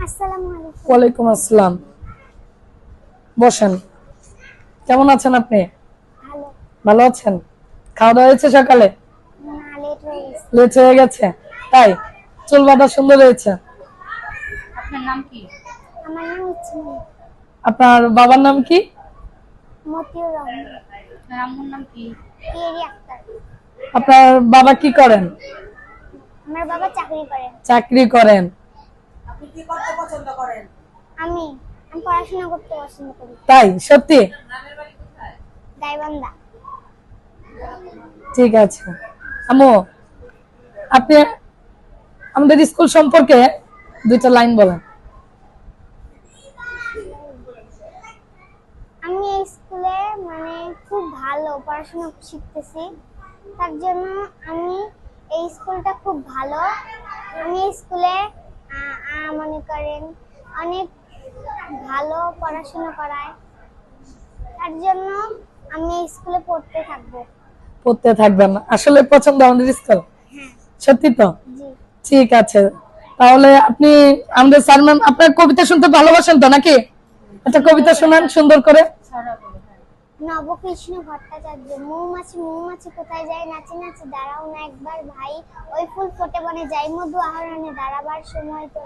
আসসালামু আলাইকুম। ওয়ালাইকুম আসসালাম। বসেন। কেমন আছেন আপনি? ভালো। ভালো আছেন? খাওয়া দাওয়া হয়েছে সকালে? না, লেট হয়ে গেছে। লেট হয়ে গেছে, তাই? চুল বাঁধা সুন্দর হয়েছে। আপনার নাম কি? আমার নাম ইসমাইল। আপনার বাবার নাম কি? মতিউর রহমান। আপনার আম্মুর নাম কি? পিয়ারি আক্তার। আপনার বাবা কি করেন? আমার বাবা চাকরি করেন। চাকরি করেন। আপনি কি করতে পছন্দ করেন? আমি আমি পড়াশোনা করতে পছন্দ করি। তাই? সত্যি? গাইবান্ধা। ঠিক আছে। আম্মু, আপনি আমাদের স্কুল সম্পর্কে দুইটা লাইন বলেন। আমি এই স্কুলে খুব ভালো পড়াশোনা শিখতেছি, তার জন্য আমি এই স্কুলটা খুব ভালো। আমি এই স্কুলে মনে করেন অনেক ভালো পড়াশোনা করায়, তার জন্য আমি এই স্কুলে পড়তে থাকবো। পড়তে থাকবেন? আসলে পছন্দ আমাদের স্কুল? হ্যাঁ। সত্যি তো? জি। ঠিক আছে। তাহলে আপনি আমাদের স্যার ম্যাম, আপনার কবিতা শুনতে ভালোবাসেন তো নাকি? একটা কবিতা শোনান সুন্দর করে। নবকৃষ্ণ ভট্টাচার্য। মৌমাছি মৌমাছি কোথায় যায়, নাচি নাচি দাঁড়াও না একবার ভাই, ওই ফুল ফোটে বনে যাই মধু আহরণে, দাঁড়াবার সময় তো